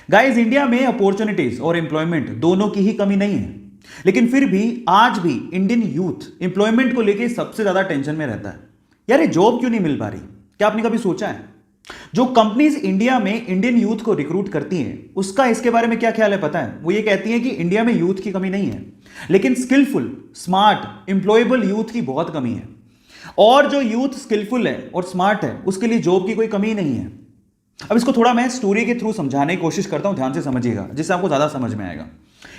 Guys, India में opportunities और employment दोनों की ही कमी नहीं है, लेकिन फिर भी आज भी इंडियन यूथ एम्प्लॉयमेंट को लेके सबसे ज्यादा टेंशन में रहता है। यार, ये जॉब क्यों नहीं मिल पा रही? क्या आपने कभी सोचा है? जो कंपनीज इंडिया में इंडियन यूथ को रिक्रूट करती हैं, उसका इसके बारे में क्या ख्याल है पता है? वो ये कहती हैं कि इंडिया में यूथ की कमी नहीं है, लेकिन स्किलफुल, स्मार्ट, एम्प्लॉयबल यूथ की बहुत कमी है। और जो यूथ स्किलफुल है और स्मार्ट है, उसके लिए जॉब की कोई कमी नहीं है। अब इसको थोड़ा मैं स्टोरी के थ्रू समझाने की कोशिश करता हूं, ध्यान से समझिएगा, जिससे आपको ज्यादा समझ में आएगा।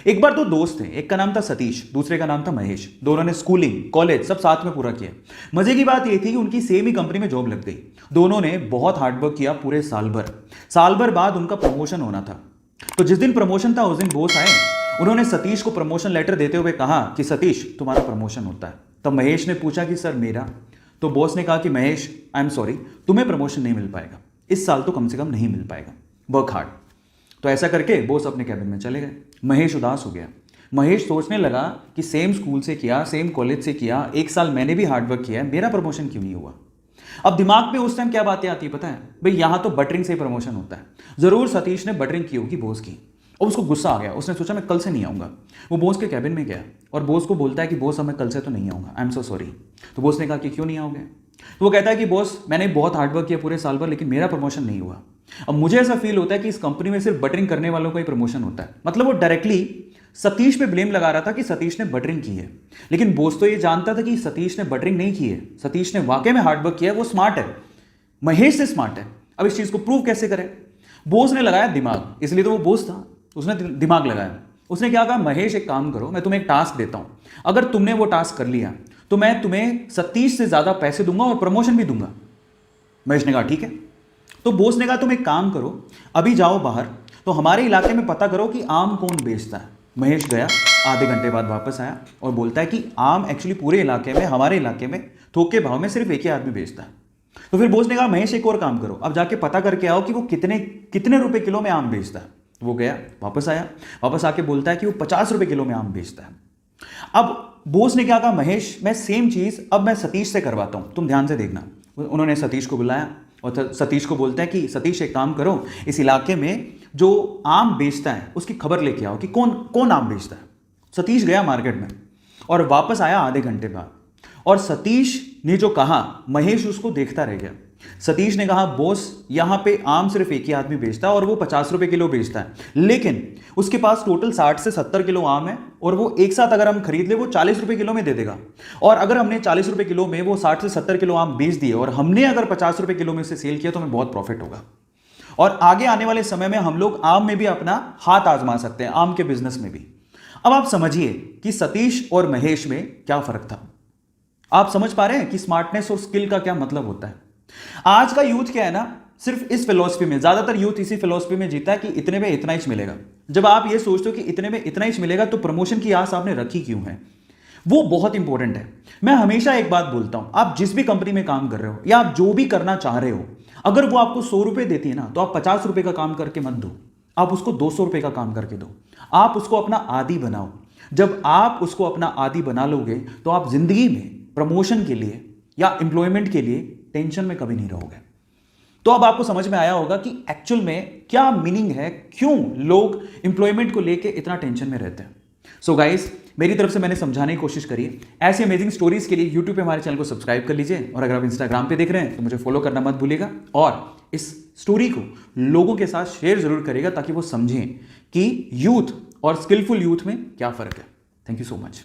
एक बार दो दोस्त थे, एक का नाम था सतीश, दूसरे का नाम था महेश। दोनों ने स्कूलिंग, कॉलेज सब साथ में पूरा किया। मजे की बात यह थी कि उनकी सेम ही कंपनी में जॉब लग गई। दोनों ने बहुत हार्डवर्क किया पूरे साल भर बाद उनका प्रमोशन होना था। तो जिस दिन प्रमोशन था उस दिन बॉस आए। उन्होंने सतीश को प्रमोशन लेटर देते हुए कहा कि सतीश, तुम्हारा प्रमोशन होता है। तब महेश ने पूछा कि सर मेरा? तो बॉस ने कहा कि महेश, आई एम सॉरी, तुम्हें प्रमोशन नहीं मिल पाएगा, इस साल तो कम से कम नहीं मिल पाएगा, वर्क हार्ड। तो ऐसा करके बॉस अपने कैबिन में चले गए। महेश उदास हो गया। महेश सोचने लगा कि सेम स्कूल से किया, सेम कॉलेज से किया, एक साल मैंने भी हार्डवर्क किया है, मेरा प्रमोशन क्यों नहीं हुआ? अब दिमाग में उस टाइम क्या बातें आती है पता है? भाई, यहां तो बटरिंग से प्रमोशन होता है। जरूर सतीश ने बटरिंग की होगी बॉस की, और उसको गुस्सा आ गया। उसने सोचा मैं कल से नहीं आऊंगा। वो बॉस के कैबिन में गया और बॉस को बोलता है कि बॉस, अब मैं कल से तो नहीं आऊंगा, आई एम सो सॉरी। तो बॉस ने कहा कि क्यों नहीं आओगे? तो वो कहता है कि बॉस, मैंने बहुत हार्डवर्क किया पूरे साल भर, लेकिन मेरा प्रमोशन नहीं हुआ। अब मुझे ऐसा फील होता है कि इस कंपनी में सिर्फ बटरिंग करने वालों का ही प्रमोशन होता है। मतलब वो डायरेक्टली सतीश पे ब्लेम लगा रहा था कि सतीश ने बटरिंग की है, लेकिन बॉस तो ये जानता था कि सतीश ने बटरिंग नहीं की है। सतीश ने वाकई में हार्डवर्क किया है, वो स्मार्ट है, महेश से स्मार्ट है। अब इस चीज को प्रूव कैसे करें? बॉस ने लगाया दिमाग, इसलिए तो वो बॉस था, उसने दिमाग लगाया। उसने क्या कहा, महेश एक काम करो, मैं तुम्हें एक टास्क देता हूं, अगर तुमने वो टास्क कर लिया तो मैं तुम्हें सतीश से ज्यादा पैसे दूंगा और प्रमोशन भी दूंगा। महेश ने कहा ठीक है। तो बॉस ने कहा तुम एक काम करो, अभी जाओ बाहर, तो हमारे इलाके में पता करो कि आम कौन बेचता है। महेश गया, आधे घंटे बाद वापस आया और बोलता है कि आम एक्चुअली पूरे इलाके में, हमारे इलाके में थोक के भाव में सिर्फ एक ही आदमी बेचता है। तो फिर बॉस ने कहा महेश एक और काम करो, अब जाके पता करके आओ कि वो कितने कितने रुपए किलो में आम बेचता है। वो गया, वापस आया, वापस आके बोलता है कि वो 50 रुपए किलो में आम बेचता है। अब बॉस ने क्या कहा, महेश मैं सेम चीज अब मैं सतीश से करवाता हूं, तुम ध्यान से देखना। उन्होंने सतीश को बुलाया और सतीश को बोलता है कि सतीश एक काम करो, इस इलाके में जो आम बेचता है उसकी खबर लेके आओ कि कौन कौन आम बेचता है। सतीश गया मार्केट में और वापस आया आधे घंटे बाद, और सतीश ने जो कहा महेश उसको देखता रह गया। सतीश ने कहा बॉस, यहां पे आम सिर्फ एक ही आदमी बेचता है और वो 50 रुपए किलो बेचता है, लेकिन उसके पास टोटल 60 से 70 किलो आम है और वो एक साथ अगर हम खरीद ले वो 40 रुपए किलो में दे देगा। और अगर हमने 40 रुपए किलो में वो 60 से 70 किलो आम बेच दिए और हमने अगर 50 रुपए किलो में से सेल किया तो हमें बहुत प्रॉफिट होगा। और आगे आने वाले समय में हम लोग आम में भी अपना हाथ आजमा सकते हैं, आम के बिजनेस में भी। अब आप समझिए कि सतीश और महेश में क्या फर्क था। आप समझ पा रहे हैं कि स्मार्टनेस और स्किल का क्या मतलब होता है। आज का यूथ क्या है ना, सिर्फ इस फिलॉसफी में, ज्यादातर यूथ इसी फिलॉसफी में जीता है कि इतने में इतना ही मिलेगा। जब आप ये सोचते हो कि इतने में इतना ही मिलेगा तो प्रमोशन की आस आपने रखी क्यों है? वो बहुत इंपॉर्टेंट है। मैं हमेशा एक बात बोलता हूं, आप जिस भी कंपनी में काम कर रहे हो या आप जो भी करना चाह रहे हो, अगर वो आपको 100 रुपए देती है ना, तो आप 50 रुपए का काम करके मत दो, आप उसको 200 रुपए का काम करके दो। आप उसको अपना आदी बनाओ। जब आप उसको अपना आदी बना लोगे तो आप जिंदगी में प्रमोशन के लिए या एम्प्लॉयमेंट के लिए टेंशन में कभी नहीं रहोगे। तो अब आपको समझ में आया होगा कि एक्चुअल में क्या मीनिंग है, क्यों लोग एम्प्लॉयमेंट को लेके इतना टेंशन में रहते हैं। सो गाइस, मेरी तरफ से मैंने समझाने की कोशिश करी है। ऐसी अमेजिंग स्टोरीज के लिए यूट्यूब पे हमारे चैनल को सब्सक्राइब कर लीजिए, और अगर आप इंस्टाग्राम पे देख रहे हैं तो मुझे फॉलो करना मत भूलिएगा, और इस स्टोरी को लोगों के साथ शेयर जरूर करिएगा ताकि वो समझें कि यूथ और स्किलफुल यूथ में क्या फर्क है। Thank you so much.